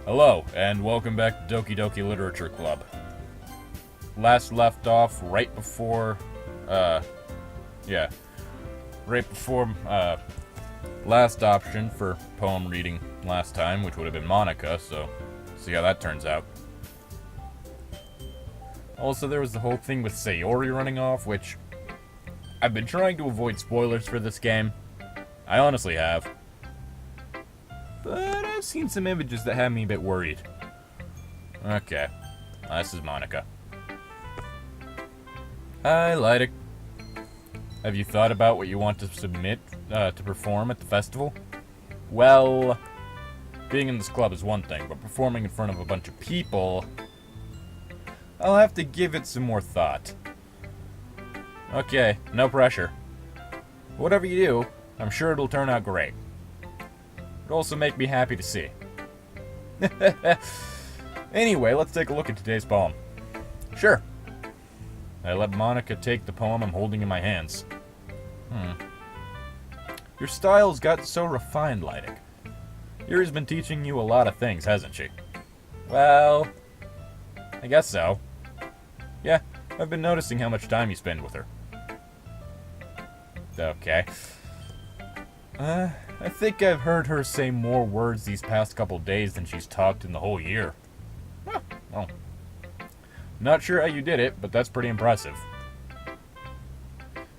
Hello, and welcome back to Doki DOki Literature Club. Last left off right before, yeah, right before, last option for poem reading last time, which would have been Monica, so see how that turns out. Also, there was the whole thing with Sayori running off, which I've been trying to avoid spoilers for this game. I honestly have. But I've seen some images that have me a bit worried. Okay. This is Monica. Hi, Lydic. Have you thought about what you want to submit to perform at the festival? Well, being in this club is one thing, but performing in front of a bunch of people, I'll have to give it some more thought. Okay, no pressure. Whatever you do, I'm sure it'll turn out great. It'll also make me happy to see. Anyway, let's take a look at today's poem. Sure. I let Monica take the poem I'm holding in my hands. Your style's got so refined, Lydic. Yuri's been teaching you a lot of things, hasn't she? Well, I guess so. Yeah, I've been noticing how much time you spend with her. Okay. I think I've heard her say more words these past couple days than she's talked in the whole year. Well, not sure how you did it, but that's pretty impressive.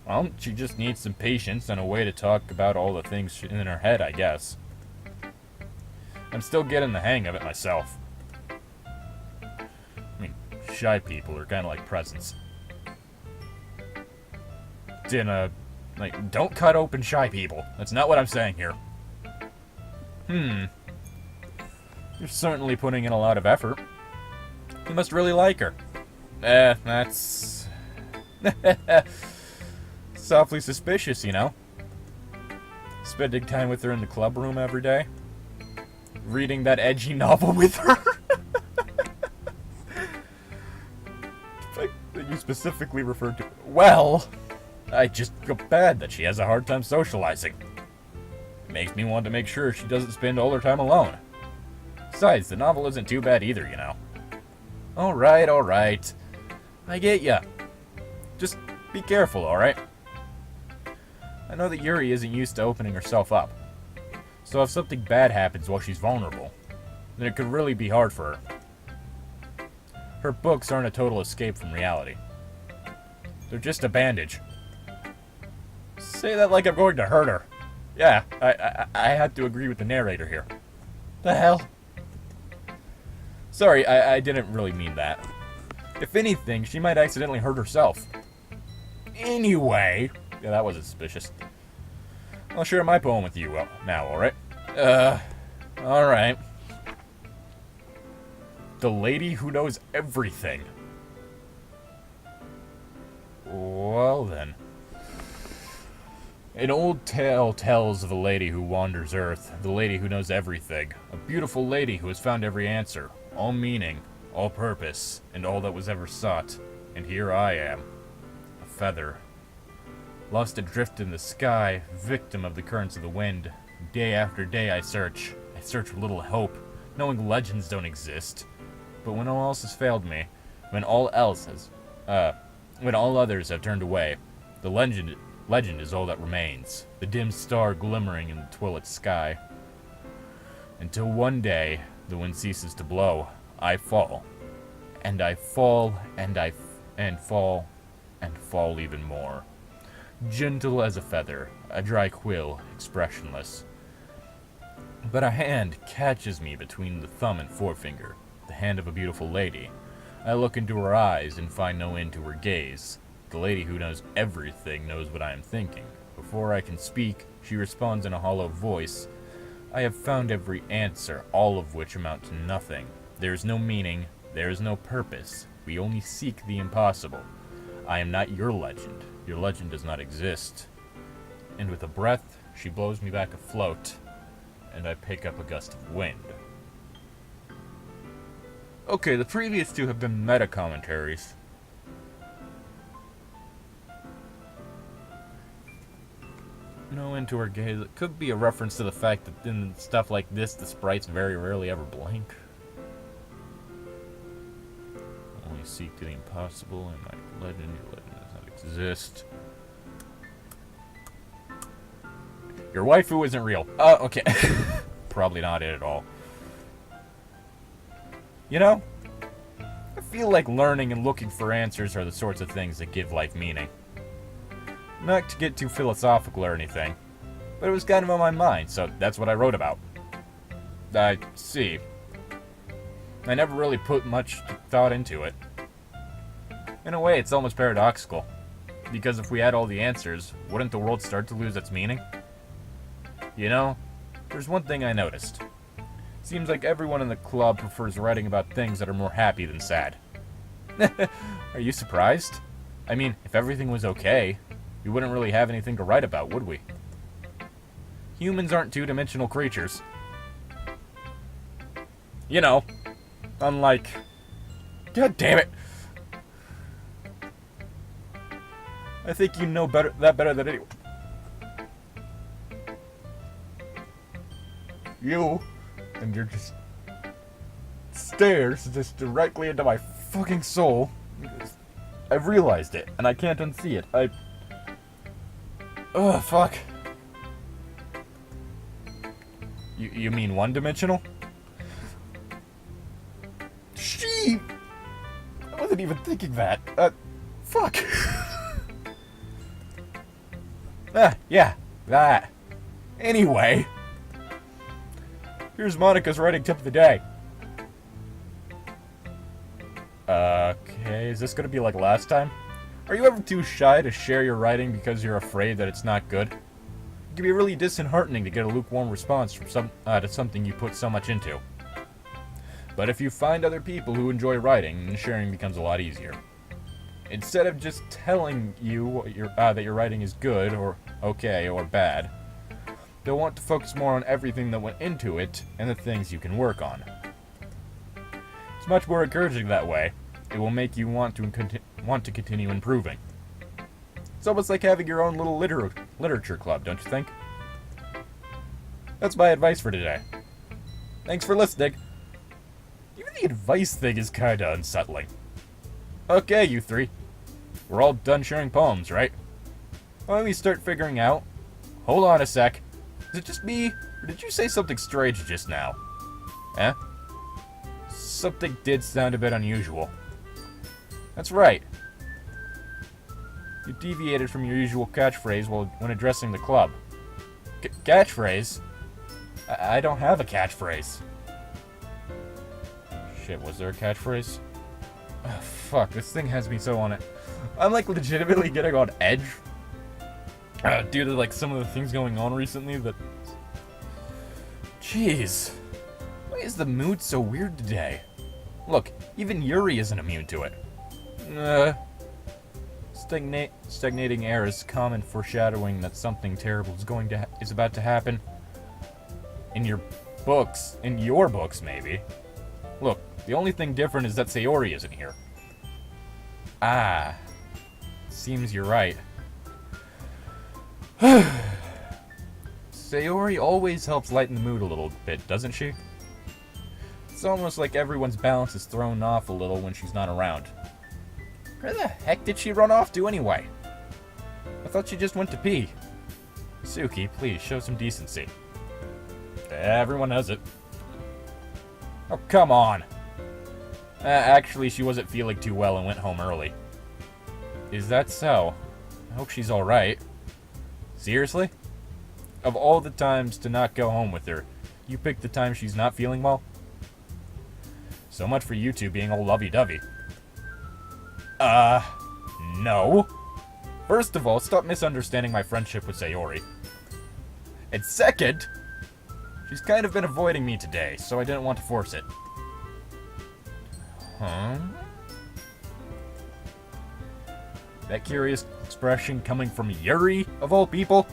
Well, she just needs some patience and a way to talk about all the things in her head, I guess. I'm still getting the hang of it myself. I mean, shy people are kind of like presents. Don't cut open shy people. That's not what I'm saying here. You're certainly putting in a lot of effort. You must really like her. That's softly suspicious, you know? Spending time with her in the club room every day. Reading that edgy novel with her. The fact that you specifically referred to... Well, I just feel bad that she has a hard time socializing. Makes me want to make sure she doesn't spend all her time alone. Besides, the novel isn't too bad either, you know. Alright. I get ya. Just be careful, alright? I know that Yuri isn't used to opening herself up. So if something bad happens while she's vulnerable, then it could really be hard for her. Her books aren't a total escape from reality. They're just a bandage. Say that like I'm going to hurt her. Yeah, I had to agree with the narrator here. The hell? Sorry, I didn't really mean that. If anything, she might accidentally hurt herself. Anyway, yeah, that wasn't suspicious. I'll share my poem with you now, alright? Alright. The Lady Who Knows Everything. Well then. An old tale tells of a lady who wanders Earth, the lady who knows everything, a beautiful lady who has found every answer, all meaning, all purpose, and all that was ever sought. And here I am, a feather, lost adrift in the sky, victim of the currents of the wind. Day after day I search with little hope, knowing legends don't exist. But when all else has failed me, when all others have turned away, the legend is all that remains, the dim star glimmering in the twilit sky. Until one day, the wind ceases to blow, I fall. And I fall, and fall even more. Gentle as a feather, a dry quill, expressionless. But a hand catches me between the thumb and forefinger, the hand of a beautiful lady. I look into her eyes and find no end to her gaze. The lady who knows everything knows what I am thinking. Before I can speak, she responds in a hollow voice. I have found every answer, all of which amount to nothing. There is no meaning, there is no purpose. We only seek the impossible. I am not your legend. Your legend does not exist. And with a breath, she blows me back afloat, and I pick up a gust of wind. Okay, the previous two have been meta-commentaries. No into her gaze. It could be a reference to the fact that in stuff like this, the sprites very rarely ever blink. You seek to the impossible, and my legend, your legend does not exist. Your waifu isn't real. Okay. Probably not it at all. You know, I feel like learning and looking for answers are the sorts of things that give life meaning. Not to get too philosophical or anything, but it was kind of on my mind, so that's what I wrote about. I see. I never really put much thought into it. In a way, it's almost paradoxical. Because if we had all the answers, wouldn't the world start to lose its meaning? You know, there's one thing I noticed. Seems like everyone in the club prefers writing about things that are more happy than sad. Are you surprised? I mean, if everything was okay, we wouldn't really have anything to write about, would we? Humans aren't two-dimensional creatures. You know, unlike... God damn it! I think you know better than anyone. You and your just stares just directly into my fucking soul. I've realized it, and I can't unsee it. Oh, fuck. You mean one-dimensional? She... I wasn't even thinking that. Fuck. Yeah, that. Anyway. Here's Monica's writing tip of the day. Okay, is this gonna be like last time? Are you ever too shy to share your writing because you're afraid that it's not good? It can be really disheartening to get a lukewarm response from to something you put so much into. But if you find other people who enjoy writing, then sharing becomes a lot easier. Instead of just telling you that your writing is good, or okay, or bad, they'll want to focus more on everything that went into it, and the things you can work on. It's much more encouraging that way. It will make you want to continue improving. It's almost like having your own little literature club, don't you think? That's my advice for today. Thanks for listening. Even the advice thing is kinda unsettling. Okay, you three. We're all done sharing poems, right? Why don't we start figuring out... Hold on a sec. Is it just me, or did you say something strange just now? Eh? Something did sound a bit unusual. That's right. You deviated from your usual catchphrase when addressing the club. Catchphrase? I don't have a catchphrase. Shit, was there a catchphrase? Oh, fuck, this thing has me so on it. I'm like legitimately getting on edge. Due to like some of the things going on recently that... Jeez. Why is the mood so weird today? Look, even Yuri isn't immune to it. Stagnating air is common foreshadowing that something terrible is about to happen. In your books, maybe. Look, the only thing different is that Sayori isn't here. Ah, seems you're right. Sayori always helps lighten the mood a little bit, doesn't she? It's almost like everyone's balance is thrown off a little when she's not around. Where the heck did she run off to anyway? I thought she just went to pee. Suki, please, show some decency. Everyone has it. Oh, come on. Actually, she wasn't feeling too well and went home early. Is that so? I hope she's alright. Seriously? Of all the times to not go home with her, you picked the time she's not feeling well? So much for you two being all lovey-dovey. No. First of all, stop misunderstanding my friendship with Sayori. And second, she's kind of been avoiding me today, so I didn't want to force it. Huh? That curious expression coming from Yuri, of all people?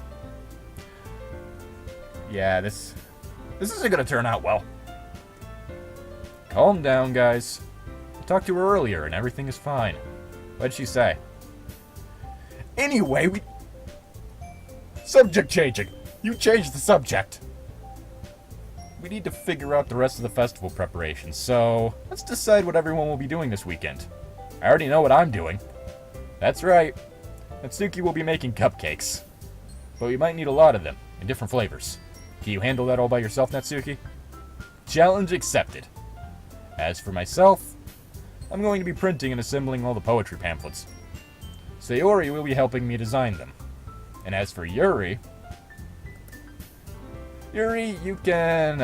Yeah, this isn't gonna turn out well. Calm down, guys. I talked to her earlier, and everything is fine. What'd she say? Anyway, Subject changing. You changed the subject. We need to figure out the rest of the festival preparations, so let's decide what everyone will be doing this weekend. I already know what I'm doing. That's right. Natsuki will be making cupcakes. But we might need a lot of them, in different flavors. Can you handle that all by yourself, Natsuki? Challenge accepted. As for myself, I'm going to be printing and assembling all the poetry pamphlets. Sayori will be helping me design them. And as for Yuri, you can,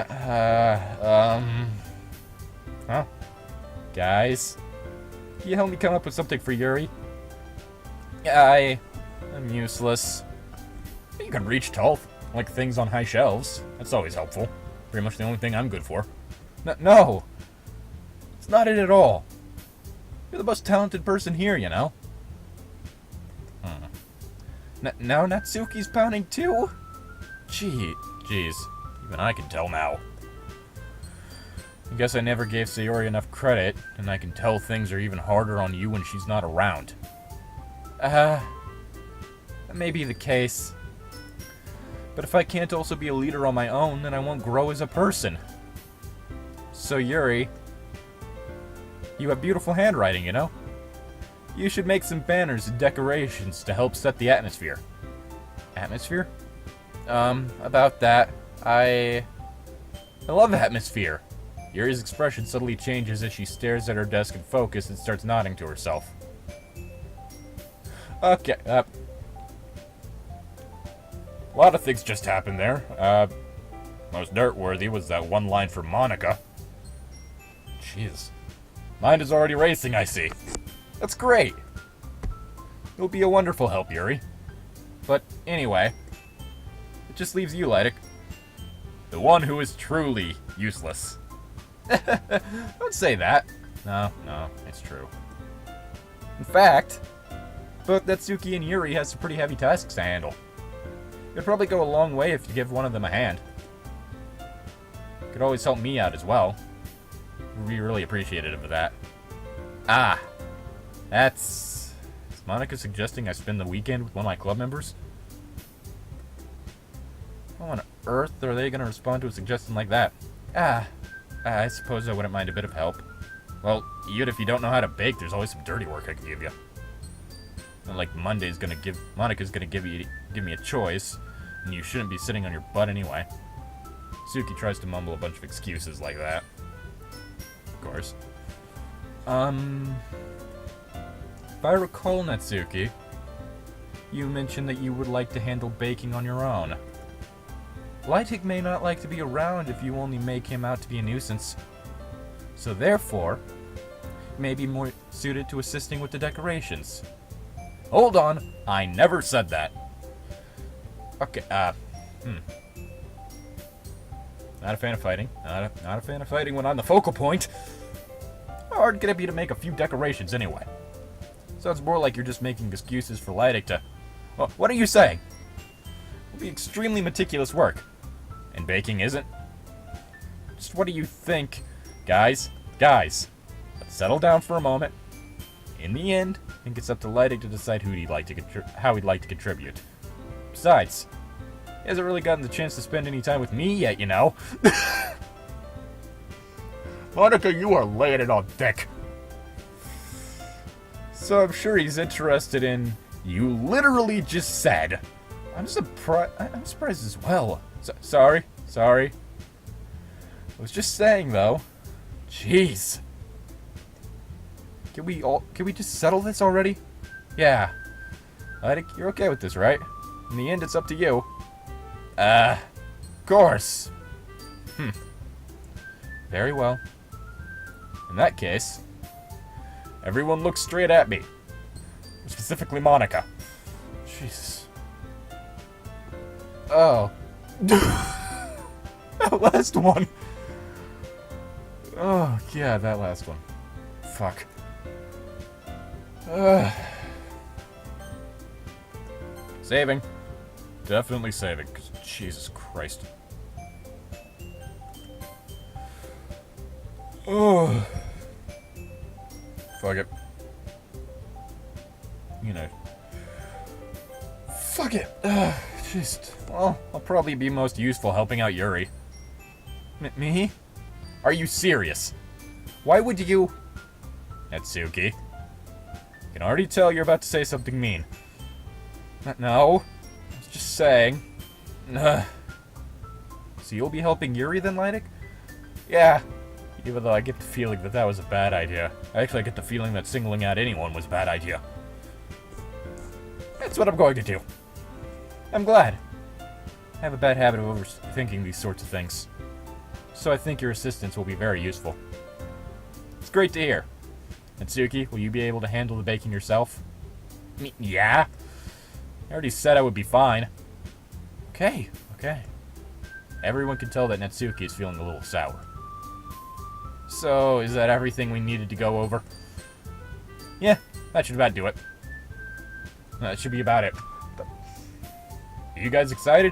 Guys, can you help me come up with something for Yuri? I'm useless. You can reach tall, like things on high shelves. That's always helpful. Pretty much the only thing I'm good for. No! It's not it at all. You're the most talented person here, you know? Now Natsuki's pounding too? Jeez. Even I can tell now. I guess I never gave Sayori enough credit, and I can tell things are even harder on you when she's not around. That may be the case. But if I can't also be a leader on my own, then I won't grow as a person. So Yuri, you have beautiful handwriting, you know? You should make some banners and decorations to help set the atmosphere. Atmosphere? About that, I love atmosphere. Yuri's expression suddenly changes as she stares at her desk in focus and starts nodding to herself. Okay, a lot of things just happened there. Most dirt-worthy was that one line from Monica. Jeez. Mind is already racing, I see. That's great. You'll be a wonderful help, Yuri. But anyway, it just leaves you, Lydic. The one who is truly useless. Don't say that. No, it's true. In fact, both Natsuki and Yuri has some pretty heavy tasks to handle. It'd probably go a long way if you give one of them a hand. Could always help me out as well. Would be really appreciative of that. Is Monica suggesting I spend the weekend with one of my club members? How on earth are they going to respond to a suggestion like that? I suppose I wouldn't mind a bit of help. Well, even if you don't know how to bake, there's always some dirty work I can give you. Not like Monday's Monica's gonna give me a choice, and you shouldn't be sitting on your butt anyway. Suki tries to mumble a bunch of excuses like that. Of course. If I recall, Natsuki, you mentioned that you would like to handle baking on your own. Lytic may not like to be around if you only make him out to be a nuisance. So therefore, he may be more suited to assisting with the decorations. Hold on, I never said that. Okay, Not a fan of fighting. Not a fan of fighting when I'm the focal point. How hard could it be to make a few decorations anyway? Sounds more like you're just making excuses for Lytic to... Well, what are you saying? It'll be extremely meticulous work. And baking isn't. Just what do you think? Guys, let's settle down for a moment. In the end, I think it's up to Lytic to decide how he'd like to contribute. Besides, he hasn't really gotten the chance to spend any time with me yet, you know. Monica, you are laying it on thick. So I'm sure he's interested in... You literally just said. I'm surprised as well. Sorry. I was just saying, though. Jeez. Can we just settle this already? Yeah. Lytic, you're okay with this, right? In the end, it's up to you. Of course. Very well. In that case, everyone look straight at me. Specifically Monica. Jesus. Oh. That last one. Oh, yeah, that last one. Fuck. Saving. Definitely saving, because Jesus Christ. Oh. Fuck it. You know. Fuck it. Just, well, I'll probably be most useful helping out Yuri. Me? Are you serious? Why would you... Natsuki. can already tell you're about to say something mean. No. I was just saying. So you'll be helping Yuri then, Lydic? Yeah. Even though I get the feeling that was a bad idea. Actually, I get the feeling that singling out anyone was a bad idea. That's what I'm going to do. I'm glad. I have a bad habit of overthinking these sorts of things. So I think your assistance will be very useful. It's great to hear. Natsuki, will you be able to handle the baking yourself? Yeah. I already said I would be fine. Okay. Everyone can tell that Natsuki is feeling a little sour. So, is that everything we needed to go over? Yeah, that should about do it. That should be about it. Are you guys excited?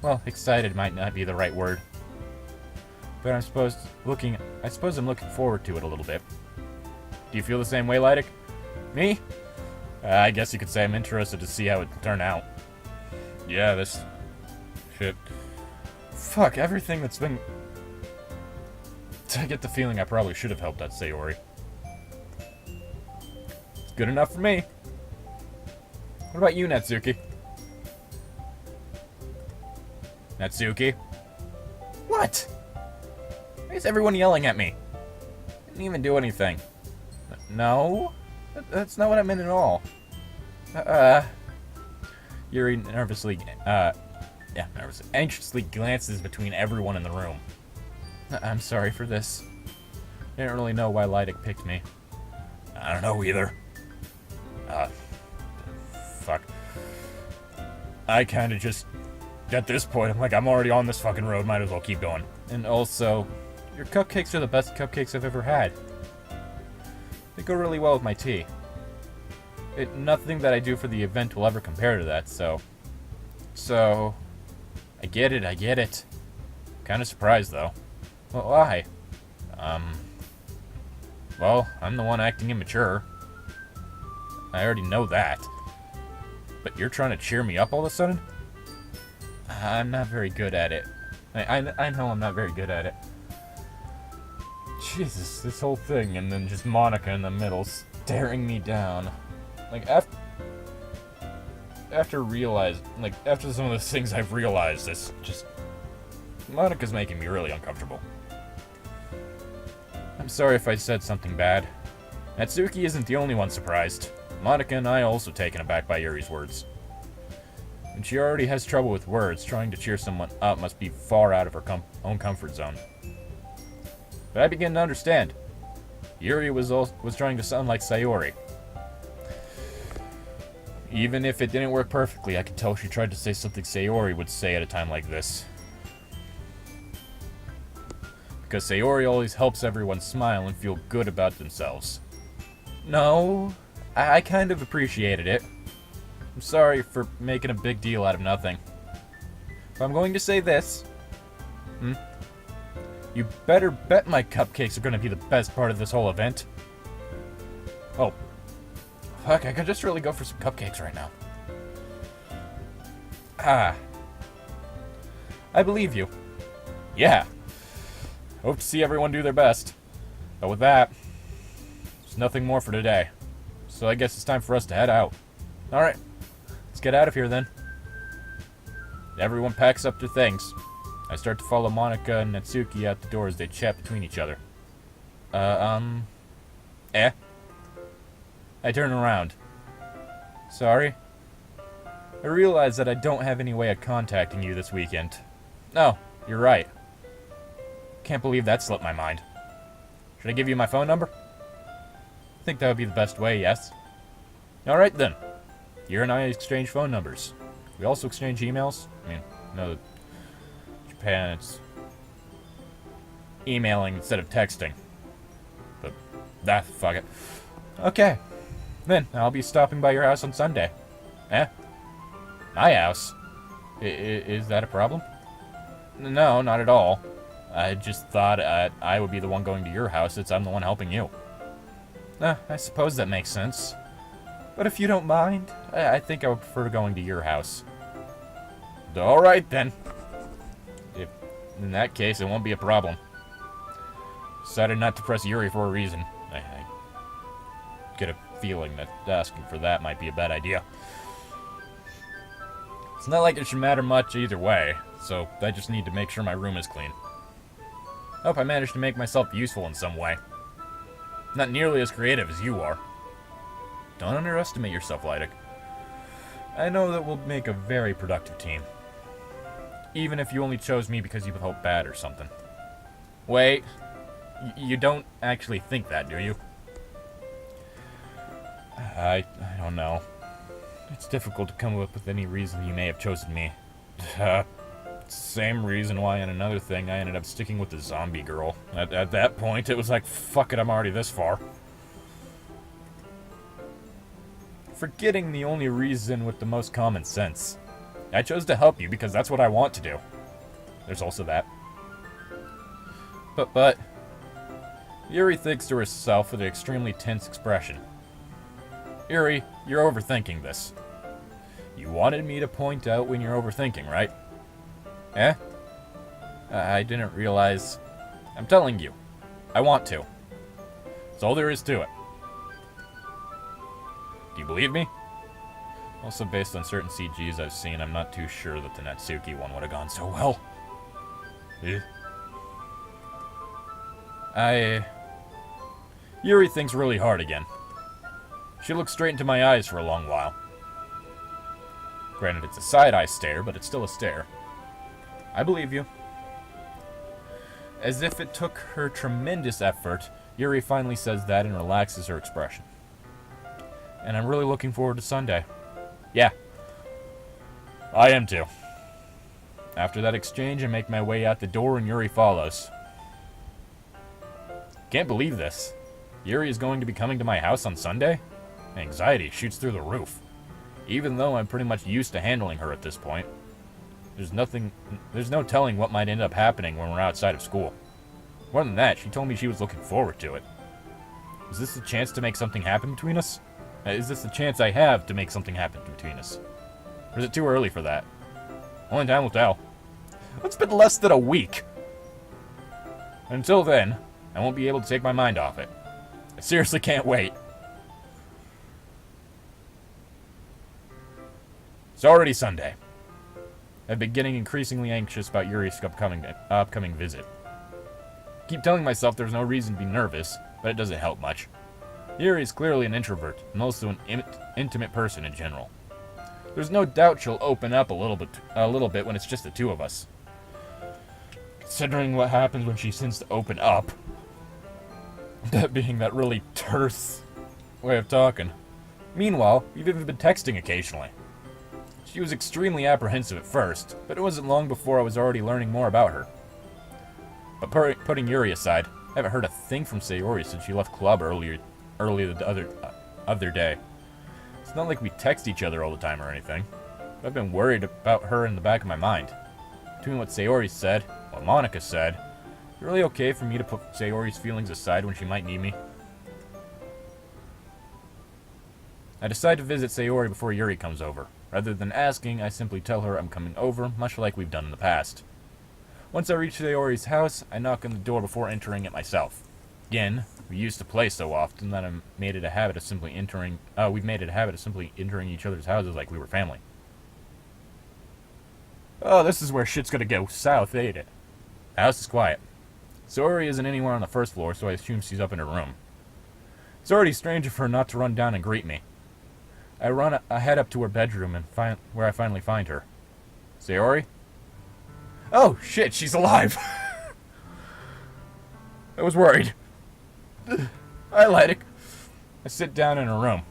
Well, excited might not be the right word. But I suppose I'm looking forward to it a little bit. Do you feel the same way, Lydic? Me? I guess you could say I'm interested to see how it turn out. Yeah, this shit. Fuck, everything that's been... I get the feeling I probably should have helped out Sayori. It's good enough for me. What about you, Natsuki? Natsuki? What? Why is everyone yelling at me? I didn't even do anything. No? That's not what I meant at all. Yuri anxiously glances between everyone in the room. I'm sorry for this. I didn't really know why Lydic picked me. I don't know either. Fuck. I kinda just... At this point, I'm like, I'm already on this fucking road, might as well keep going. And also, your cupcakes are the best cupcakes I've ever had. They go really well with my tea. Nothing that I do for the event will ever compare to that, so... I get it. Kinda surprised, though. Well, why? Well, I'm the one acting immature. I already know that. But you're trying to cheer me up all of a sudden? I'm not very good at it. I know I'm not very good at it. Jesus, this whole thing, and then just Monica in the middle staring me down. Like, after some of the things I've realized, it's just... Monica's making me really uncomfortable. I'm sorry if I said something bad. Natsuki isn't the only one surprised. Monica and I are also taken aback by Yuri's words. When she already has trouble with words, trying to cheer someone up must be far out of her own comfort zone. But I begin to understand. Yuri was trying to sound like Sayori. Even if it didn't work perfectly, I could tell she tried to say something Sayori would say at a time like this. Because Sayori always helps everyone smile and feel good about themselves. No, I kind of appreciated it. I'm sorry for making a big deal out of nothing. But I'm going to say this. You better bet my cupcakes are going to be the best part of this whole event. Oh. Fuck, I could just really go for some cupcakes right now. I believe you. Yeah. Hope to see everyone do their best. But with that, there's nothing more for today. So I guess it's time for us to head out. Alright. Let's get out of here then. Everyone packs up their things. I start to follow Monica and Natsuki out the door as they chat between each other. I turn around. Sorry? I realize that I don't have any way of contacting you this weekend. No, you're right. Can't believe that slipped my mind. Should I give you my phone number? I think that would be the best way, yes? Alright then. You and I exchange phone numbers. We also exchange emails. I mean, no, Japan, it's emailing instead of texting. But, fuck it. Okay. Then, I'll be stopping by your house on Sunday. My house? Is that a problem? No, not at all. I just thought I would be the one going to your house since I'm the one helping you. I suppose that makes sense. But if you don't mind, I think I would prefer going to your house. Alright then. In that case, it won't be a problem. Decided not to press Yuri for a reason. I get a feeling that asking for that might be a bad idea. It's not like it should matter much either way, so I just need to make sure my room is clean. Hope I managed to make myself useful in some way. Not nearly as creative as you are. Don't underestimate yourself, Lydic. I know that we'll make a very productive team. Even if you only chose me because you felt bad or something. Wait, you don't actually think that, do you? I don't know. It's difficult to come up with any reason you may have chosen me. Same reason why in another thing I ended up sticking with the zombie girl. At that point, it was like, fuck it, I'm already this far. Forgetting the only reason with the most common sense. I chose to help you because that's what I want to do. There's also that. But... Yuri thinks to herself with an extremely tense expression. Yuri, you're overthinking this. You wanted me to point out when you're overthinking, right? Eh? I didn't realize... I'm telling you. I want to. That's all there is to it. Do you believe me? Also, based on certain CGs I've seen, I'm not too sure that the Natsuki one would have gone so well. Yuri thinks really hard again. She looks straight into my eyes for a long while. Granted, it's a side-eye stare, but it's still a stare. I believe you. As if it took her tremendous effort, Yuri finally says that and relaxes her expression. And I'm really looking forward to Sunday. Yeah. I am too. After that exchange, I make my way out the door and Yuri follows. Can't believe this. Yuri is going to be coming to my house on Sunday? Anxiety shoots through the roof. Even though I'm pretty much used to handling her at this point. There's no telling what might end up happening when we're outside of school. More than that, she told me she was looking forward to it. Is this a chance to make something happen between us? Is this the chance I have to make something happen between us? Or is it too early for that? Only time will tell. It's been less than a week. Until then, I won't be able to take my mind off it. I seriously can't wait. It's already Sunday. I've been getting increasingly anxious about Yuri's upcoming visit. Keep telling myself there's no reason to be nervous, but it doesn't help much. Yuri is clearly an introvert, and also an intimate person in general. There's no doubt she'll open up a little bit when it's just the two of us. Considering what happens when she tends to open up. That being that really terse way of talking. Meanwhile, we've even been texting occasionally. She was extremely apprehensive at first, but it wasn't long before I was already learning more about her. But putting Yuri aside, I haven't heard a thing from Sayori since she left club early the other day. It's not like we text each other all the time or anything. But I've been worried about her in the back of my mind. Between what Sayori said, what Monica said, is it really okay for me to put Sayori's feelings aside when she might need me? I decide to visit Sayori before Yuri comes over. Rather than asking, I simply tell her I'm coming over, much like we've done in the past. Once I reach Sayori's house, I knock on the door before entering it myself. Again, we used to play so often that we've made it a habit of simply entering each other's houses like we were family. Oh, this is where shit's gonna go south, ain't it? The house is quiet. Sayori isn't anywhere on the first floor, so I assume she's up in her room. It's already strange of her not to run down and greet me. I head up to her bedroom and where I finally find her. Sayori? Oh, shit, she's alive! I was worried. Hi, Lydic. I sit down in her room.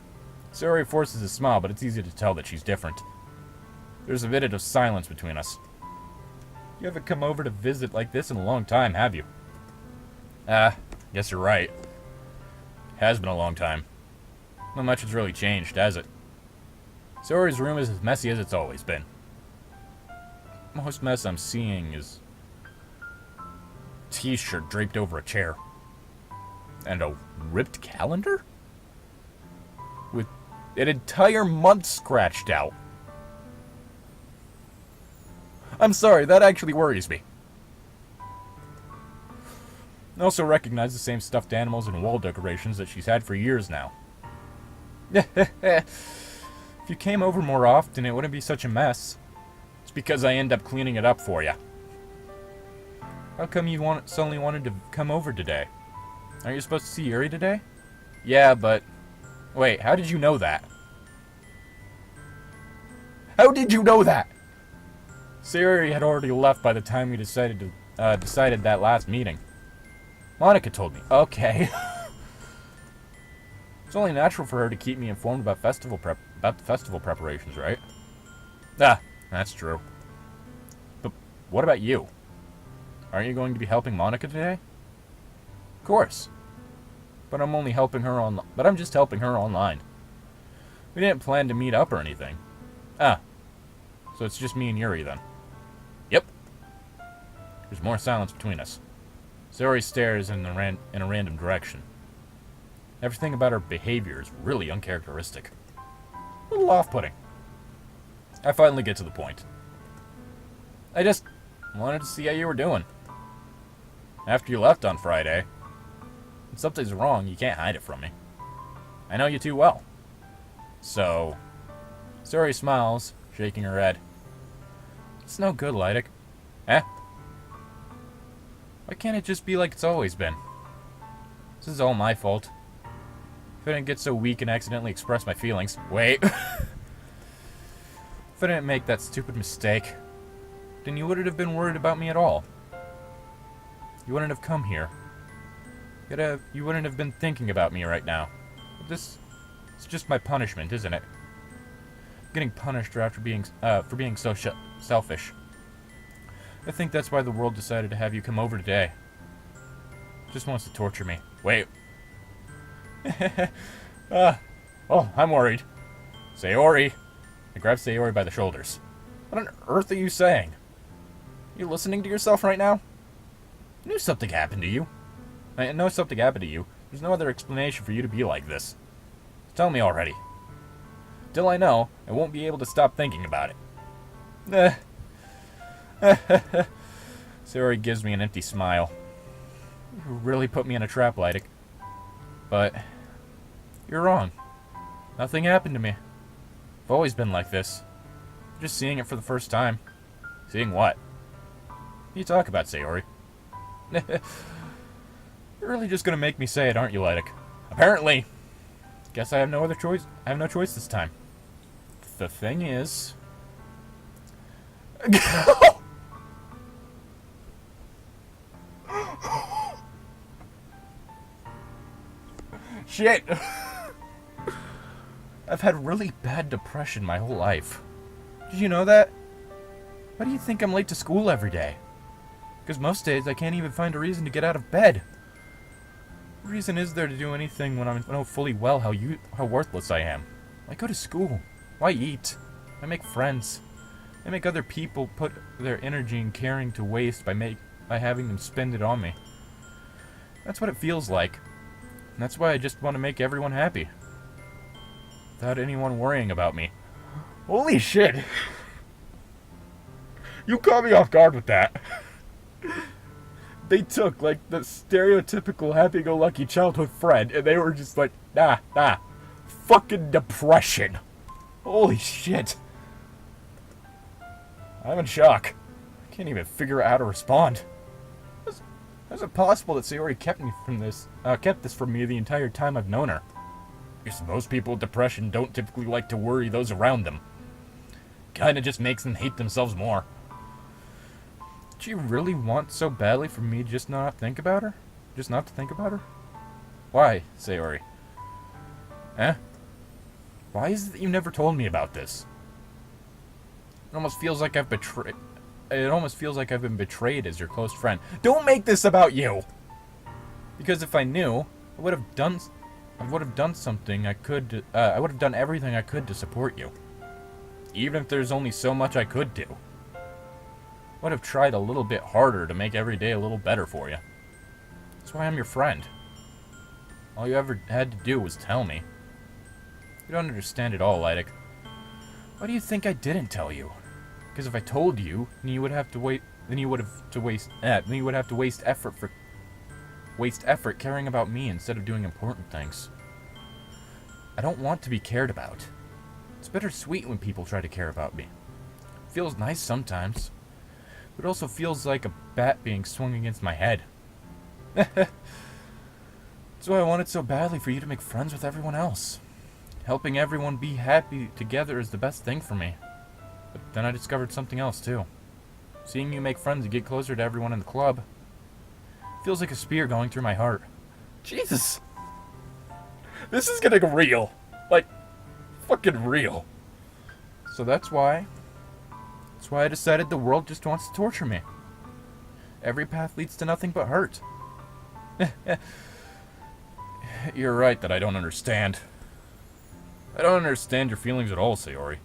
Sayori forces a smile, but it's easy to tell that she's different. There's a minute of silence between us. You haven't come over to visit like this in a long time, have you? Guess you're right. It has been a long time. Not much has really changed, has it? Sayori's room is as messy as it's always been. Most mess I'm seeing is a t-shirt draped over a chair. And a ripped calendar? With an entire month scratched out. I'm sorry, that actually worries me. I also recognize the same stuffed animals and wall decorations that she's had for years now. If you came over more often, it wouldn't be such a mess. It's because I end up cleaning it up for you. How come you suddenly wanted to come over today? Aren't you supposed to see Yuri today? Yeah, but... Wait, how did you know that? How did you know that? Sayori had already left by the time we decided that last meeting. Monica told me. Okay. It's only natural for her to keep me informed about the festival preparations, right? Ah, that's true. But what about you? Aren't you going to be helping Monica today? Of course. But I'm just helping her online. We didn't plan to meet up or anything. Ah. So it's just me and Yuri then. Yep. There's more silence between us. Sayori stares in a random direction. Everything about her behavior is really uncharacteristic. A little off-putting. I finally get to the point. I just wanted to see how you were doing. After you left on Friday, when something's wrong, you can't hide it from me. I know you too well. So, Sayori smiles, shaking her head. It's no good, Lydic. Eh? Why can't it just be like it's always been? This is all my fault. If I didn't get so weak and accidentally express my feelings. Wait. If I didn't make that stupid mistake, then you wouldn't have been worried about me at all. You wouldn't have come here. You wouldn't have been thinking about me right now. But it's just my punishment, isn't it? Getting punished for being so selfish. I think that's why the world decided to have you come over today. Just wants to torture me. Wait. Oh, I'm worried. Sayori. I grab Sayori by the shoulders. What on earth are you saying? You listening to yourself right now? I knew something happened to you. I know something happened to you. There's no other explanation for you to be like this. Tell me already. Till I know, I won't be able to stop thinking about it. Sayori gives me an empty smile. You really put me in a trap, Lydic. But you're wrong. Nothing happened to me. I've always been like this. I'm just seeing it for the first time. Seeing what? What do you talk about, Sayori? You're really just gonna make me say it, aren't you, Lydic? Apparently. Guess I have no other choice. I have no choice this time. The thing is... Shit! I've had really bad depression my whole life. Did you know that? Why do you think I'm late to school every day? Because most days I can't even find a reason to get out of bed. What reason is there to do anything when I know fully well how worthless I am? I go to school. Why eat? I make friends. I make other people put their energy and caring to waste by having them spend it on me. That's what it feels like. And that's why I just want to make everyone happy. Without anyone worrying about me. Holy shit! You caught me off guard with that. They took, like, the stereotypical happy-go-lucky childhood friend, and they were just like, nah. Fucking depression. Holy shit. I'm in shock. I can't even figure out how to respond. How's it possible that Sayori kept this from me the entire time I've known her? I guess most people with depression don't typically like to worry those around them. Kinda just makes them hate themselves more. Did you really want so badly for me just not to think about her? Just not to think about her? Why, Sayori? Eh? Why is it that you never told me about this? It almost feels like I've been betrayed as your close friend. Don't make this about you! Because if I knew, I would have done something I could. I would have done everything I could to support you. Even if there's only so much I could do. I would have tried a little bit harder to make every day a little better for you. That's why I'm your friend. All you ever had to do was tell me. You don't understand it all, Lydic. Why do you think I didn't tell you? Because if I told you, then you would have to wait. Then you would have to waste effort caring about me instead of doing important things. I don't want to be cared about. It's bittersweet when people try to care about me. It feels nice sometimes, but it also feels like a bat being swung against my head. That's why I wanted so badly for you to make friends with everyone else. Helping everyone be happy together is the best thing for me. But then I discovered something else too. Seeing you make friends and get closer to everyone in the club feels like a spear going through my heart. Jesus! This is getting real. Like, fucking real. So that's why I decided the world just wants to torture me. Every path leads to nothing but hurt. You're right that I don't understand. I don't understand your feelings at all, Sayori.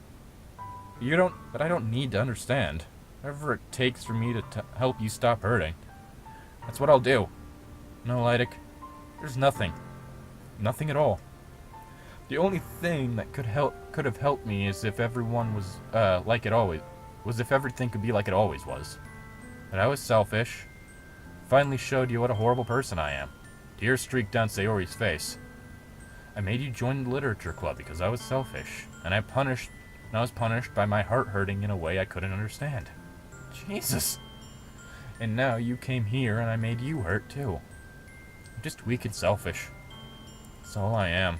But I don't need to understand. Whatever it takes for me to help you stop hurting. That's what I'll do. No, Lydic, there's nothing. Nothing at all. The only thing that could have helped me is if everyone was like it always was. If everything could be like it always was. But I was selfish. Finally showed you what a horrible person I am. Tears streaked down Sayori's face. I made you join the literature club because I was selfish, and I was punished by my heart hurting in a way I couldn't understand. Jesus. And now you came here and I made you hurt too. I'm just weak and selfish. That's all I am.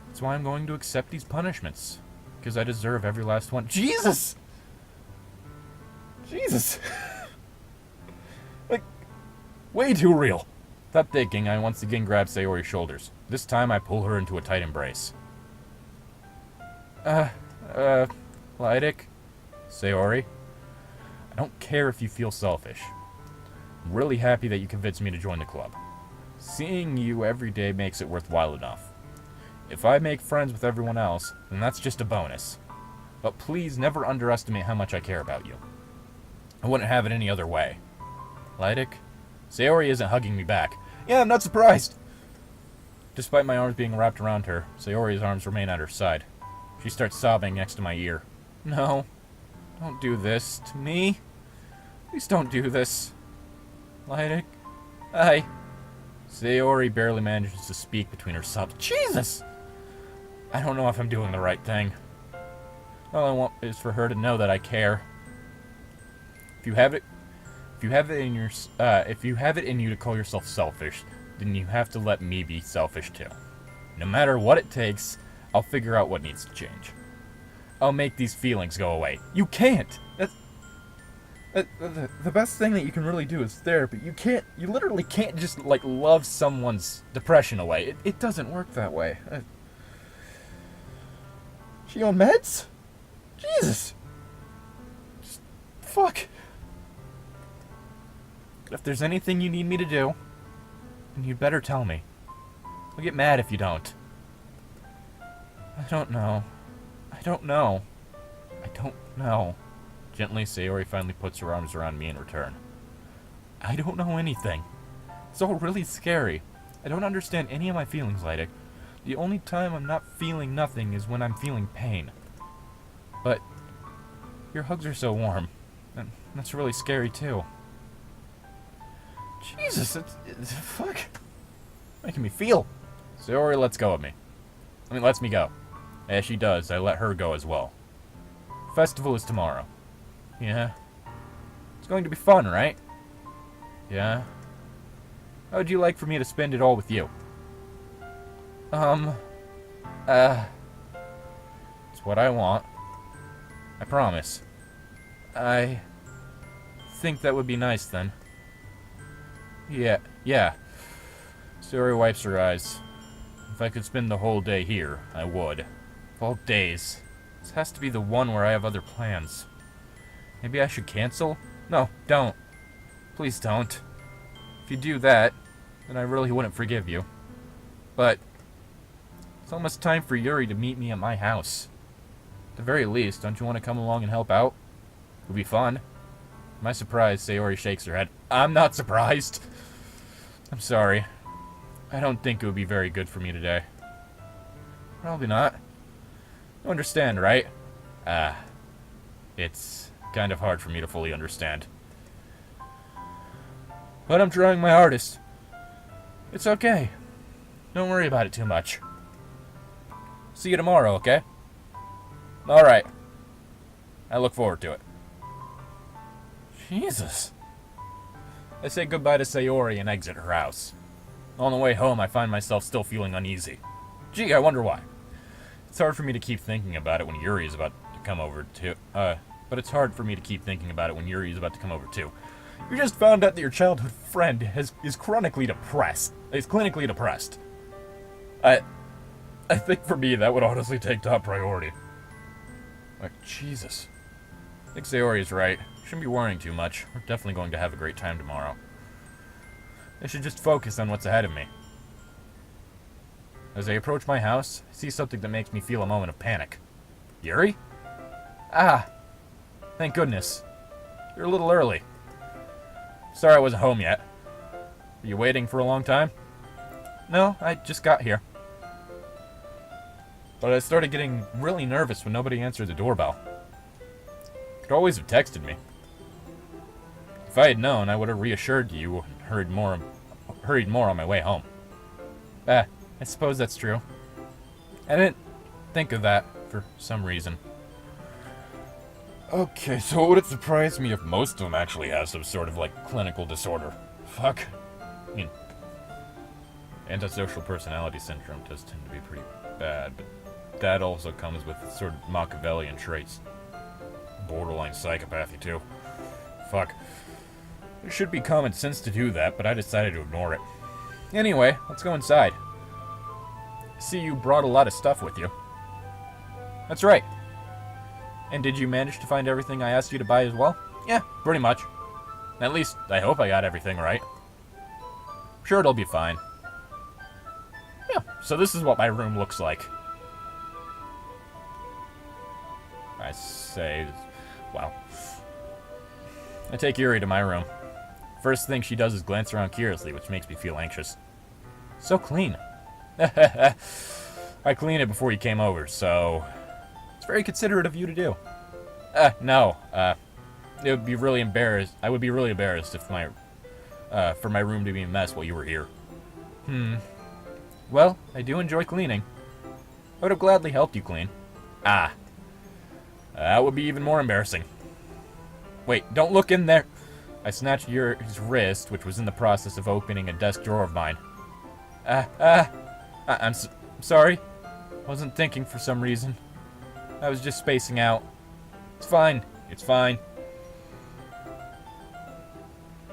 That's why I'm going to accept these punishments. Because I deserve every last one. Jesus! Jesus! Like, way too real. Without thinking, I once again grab Sayori's shoulders. This time I pull her into a tight embrace. Lydic? Sayori? I don't care if you feel selfish. I'm really happy that you convinced me to join the club. Seeing you every day makes it worthwhile enough. If I make friends with everyone else, then that's just a bonus. But please never underestimate how much I care about you. I wouldn't have it any other way. Lydic? Sayori isn't hugging me back. Yeah, I'm not surprised! Despite my arms being wrapped around her, Sayori's arms remain at her side. She starts sobbing next to my ear. No. Don't do this to me. Please don't do this. Lydic? Sayori barely manages to speak between her sobs. Jesus! I don't know if I'm doing the right thing. All I want is for her to know that I care. If you have it in you to call yourself selfish, then you have to let me be selfish too. No matter what it takes, I'll figure out what needs to change. I'll make these feelings go away. You can't! The best thing that you can really do is therapy. You literally can't just, love someone's depression away. It doesn't work that way. She on meds? Jesus! Just, fuck. If there's anything you need me to do, then you'd better tell me. I'll get mad if you don't. I don't know. Gently, Sayori finally puts her arms around me in return. I don't know anything. It's all really scary. I don't understand any of my feelings, Lydic. The only time I'm not feeling nothing is when I'm feeling pain. But your hugs are so warm, and that's really scary too. Jesus, it's fuck. Making me feel. Sayori lets me go. As she does, I let her go as well. Festival is tomorrow. Yeah. It's going to be fun, right? Yeah. How would you like for me to spend it all with you? It's what I want. I promise. I think that would be nice then. Yeah. Sayori wipes her eyes. If I could spend the whole day here, I would. Of all days, this has to be the one where I have other plans. Maybe I should cancel? No, don't. Please don't. If you do that, then I really wouldn't forgive you. But it's almost time for Yuri to meet me at my house. At the very least, don't you want to come along and help out? It would be fun. Am I surprised? Sayori shakes her head. I'm not surprised. I'm sorry. I don't think it would be very good for me today. Probably not. You understand, right? It's kind of hard for me to fully understand. But I'm trying my hardest. It's okay. Don't worry about it too much. See you tomorrow, okay? Alright. I look forward to it. Jesus. I say goodbye to Sayori and exit her house. On the way home, I find myself still feeling uneasy. Gee, I wonder why. It's hard for me to keep thinking about it when Yuri is about to come over too. But it's hard for me to keep thinking about it when Yuri is about to come over too. You just found out that your childhood friend is chronically depressed. Is clinically depressed. I think for me that would honestly take top priority. Like, Jesus. I think Sayori is right. Shouldn't be worrying too much. We're definitely going to have a great time tomorrow. I should just focus on what's ahead of me. As I approach my house, I see something that makes me feel a moment of panic. Yuri? Ah! Thank goodness. You're a little early. Sorry I wasn't home yet. Were you waiting for a long time? No, I just got here. But I started getting really nervous when nobody answered the doorbell. You could always have texted me. If I had known, I would have reassured you and hurried more on my way home. I suppose that's true. I didn't think of that for some reason. Okay, so it would surprise me if most of them actually have some sort of, like, clinical disorder. Fuck. I mean, antisocial personality syndrome does tend to be pretty bad, but that also comes with sort of Machiavellian traits. Borderline psychopathy, too. Fuck. There should be common sense to do that, but I decided to ignore it. Anyway, let's go inside. I see you brought a lot of stuff with you. That's right. And did you manage to find everything I asked you to buy as well? Yeah, pretty much. At least, I hope I got everything right. Sure, it'll be fine. Yeah, so this is what my room looks like. I say, wow. I take Yuri to my room. First thing she does is glance around curiously, which makes me feel anxious. So clean. I cleaned it before you came over, so it's very considerate of you to do. No. It would be really embarrassed. I would be really embarrassed if for my room to be a mess while you were here. Well, I do enjoy cleaning. I would have gladly helped you clean. That would be even more embarrassing. Wait, don't look in there. I snatched Yuri's wrist, which was in the process of opening a desk drawer of mine. I'm sorry. I wasn't thinking for some reason. I was just spacing out. It's fine. It's fine.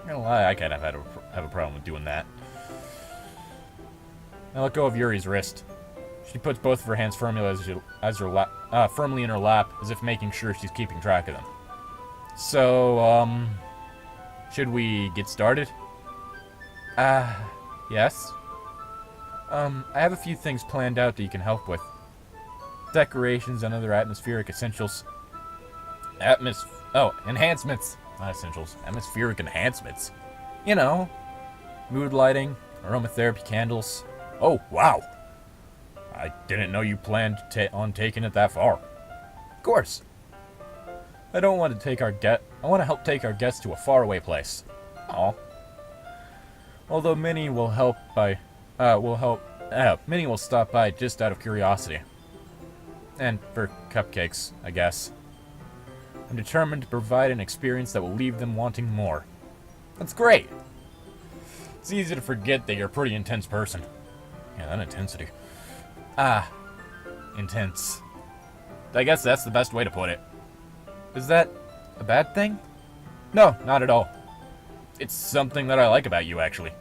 I'm gonna lie, I kind of have a problem with doing that. I let go of Yuri's wrist. She puts both of her hands firmly firmly in her lap, as if making sure she's keeping track of them. So, should we get started? Yes. I have a few things planned out that you can help with. Decorations and other atmospheric essentials. Enhancements. Not essentials. Atmospheric enhancements. You know, mood lighting, aromatherapy candles. Oh, wow. I didn't know you planned on taking it that far. Of course. I want to help take our guests to a faraway place. Aw. Although many will many will stop by just out of curiosity. And for cupcakes, I guess. I'm determined to provide an experience that will leave them wanting more. That's great! It's easy to forget that you're a pretty intense person. Yeah, that intensity. Intense. I guess that's the best way to put it. Is that a bad thing? No, not at all. It's something that I like about you, actually.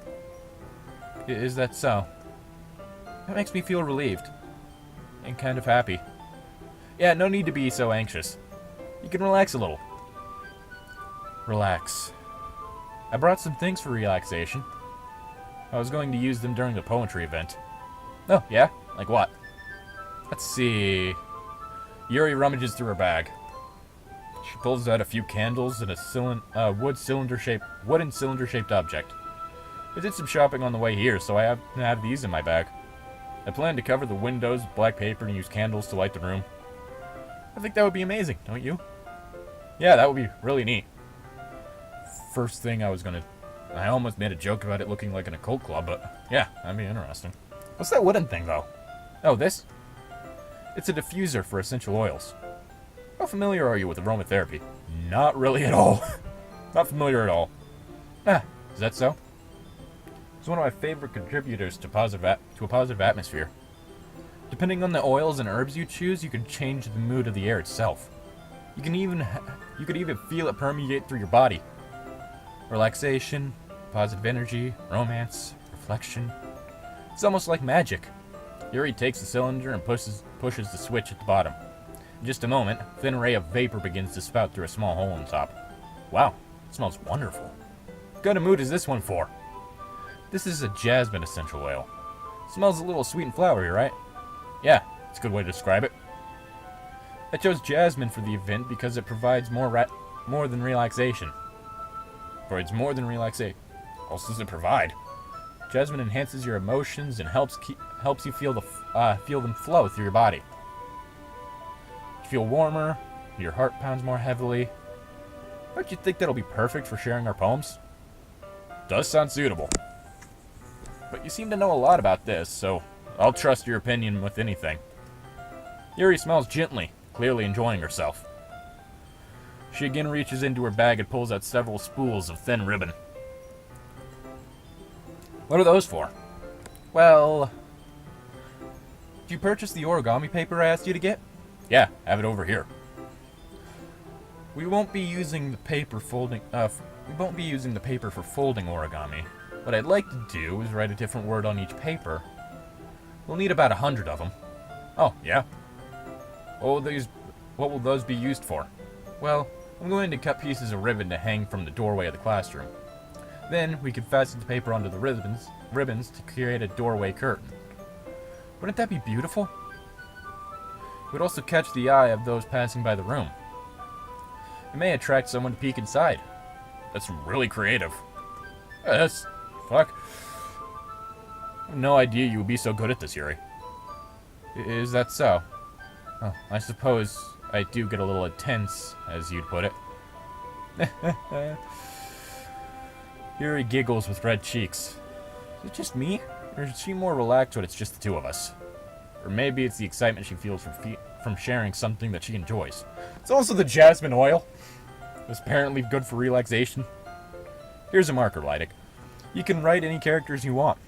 Is that so? That makes me feel relieved. And kind of happy. Yeah, no need to be so anxious. You can relax a little. Relax. I brought some things for relaxation. I was going to use them during the poetry event. Oh, yeah? Like what? Let's see. Yuri rummages through her bag. She pulls out a few candles and a wooden cylinder-shaped object. I did some shopping on the way here, so I have these in my bag. I plan to cover the windows with black paper and use candles to light the room. I think that would be amazing, don't you? Yeah, that would be really neat. First thing I almost made a joke about it looking like an occult club, but yeah, that'd be interesting. What's that wooden thing, though? Oh, this? It's a diffuser for essential oils. How familiar are you with aromatherapy? Not really at all. Not familiar at all. Ah, is that so? It's one of my favorite contributors to a positive atmosphere. Depending on the oils and herbs you choose, you can change the mood of the air itself. You could even feel it permeate through your body. Relaxation, positive energy, romance, reflection. It's almost like magic. Yuri takes the cylinder and pushes the switch at the bottom. In just a moment, a thin ray of vapor begins to spout through a small hole on top. Wow, it smells wonderful. What kind of mood is this one for? This is a jasmine essential oil. It smells a little sweet and flowery, right? Yeah, it's a good way to describe it. I chose jasmine for the event because it provides more than relaxation. Provides more than relaxation. What else does it provide? Jasmine enhances your emotions and helps you feel them flow through your body. You feel warmer, your heart pounds more heavily. Don't you think that'll be perfect for sharing our poems? Does sound suitable. But you seem to know a lot about this, so I'll trust your opinion with anything. Yuri smells gently, clearly enjoying herself. She again reaches into her bag and pulls out several spools of thin ribbon. What are those for? Well, did you purchase the origami paper I asked you to get? Yeah, have it over here. We won't be using the paper for folding origami. What I'd like to do is write a different word on each paper. We'll need about 100 of them. Oh, yeah? What will those be used for? Well, I'm going to cut pieces of ribbon to hang from the doorway of the classroom. Then we could fasten the paper onto the ribbons to create a doorway curtain. Wouldn't that be beautiful? It would also catch the eye of those passing by the room. It may attract someone to peek inside. That's really creative. Fuck. I have no idea you would be so good at this, Yuri. Is that so? Oh, I suppose I do get a little intense, as you'd put it. Yuri giggles with red cheeks. Is it just me? Or is she more relaxed when it's just the two of us? Or maybe it's the excitement she feels from sharing something that she enjoys. It's also the jasmine oil. It's apparently good for relaxation. Here's a marker, Lydic. You can write any characters you want.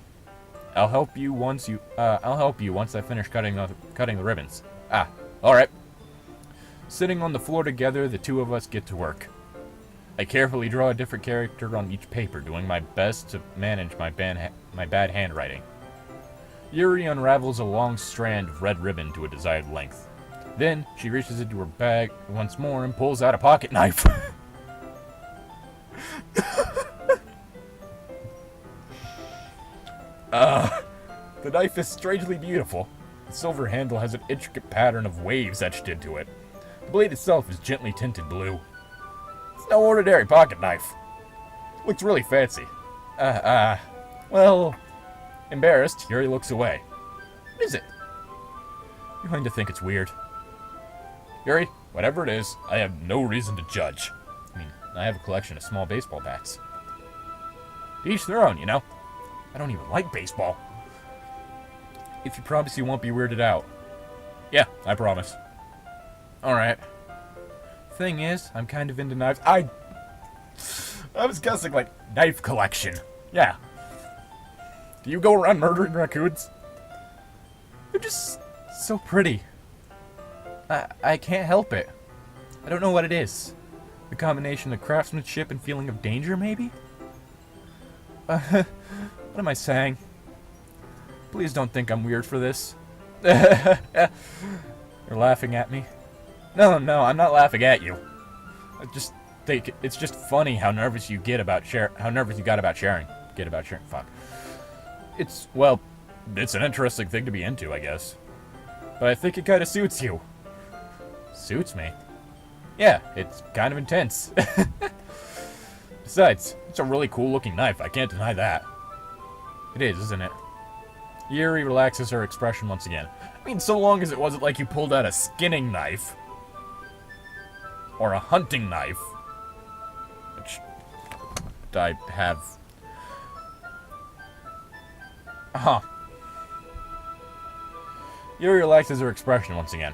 I'll help you once I finish cutting the ribbons. Ah, all right. Sitting on the floor together, the two of us get to work. I carefully draw a different character on each paper, doing my best to manage my bad handwriting. Yuri unravels a long strand of red ribbon to a desired length. Then, she reaches into her bag once more and pulls out a pocket knife. The knife is strangely beautiful. The silver handle has an intricate pattern of waves etched into it. The blade itself is gently tinted blue. It's no ordinary pocket knife. It looks really fancy. Well, embarrassed, Yuri looks away. What is it? You're going to think it's weird. Yuri, whatever it is, I have no reason to judge. I have a collection of small baseball bats. Each their own, you know. I don't even like baseball. If you promise you won't be weirded out. Yeah, I promise. Alright. Thing is, I'm kind of into knives. I was guessing, like, knife collection. Yeah. Do you go around murdering raccoons? They're just so pretty. I can't help it. I don't know what it is. The combination of craftsmanship and feeling of danger, maybe? What am I saying? Please don't think I'm weird for this. You're laughing at me? No, I'm not laughing at you. I just think it's just funny how nervous you got about sharing. Fuck. It's an interesting thing to be into, I guess. But I think it kind of suits you. Suits me? Yeah, it's kind of intense. Besides, it's a really cool looking knife. I can't deny that. It is, isn't it? Yuri relaxes her expression once again. I mean, so long as it wasn't like you pulled out a skinning knife. Or a hunting knife. Which I have. Yuri relaxes her expression once again.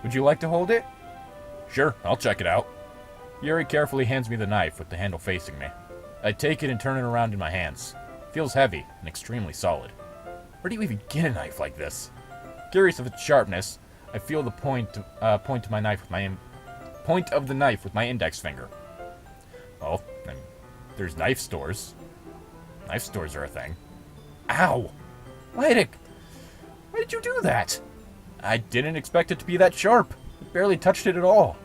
Would you like to hold it? Sure, I'll check it out. Yuri carefully hands me the knife with the handle facing me. I take it and turn it around in my hands. It feels heavy and extremely solid. Where do you even get a knife like this? Curious of its sharpness, I feel the point of the knife with my index finger. Well, there's knife stores. Knife stores are a thing. Ow! Lydic! Why did you do that? I didn't expect it to be that sharp. I barely touched it at all.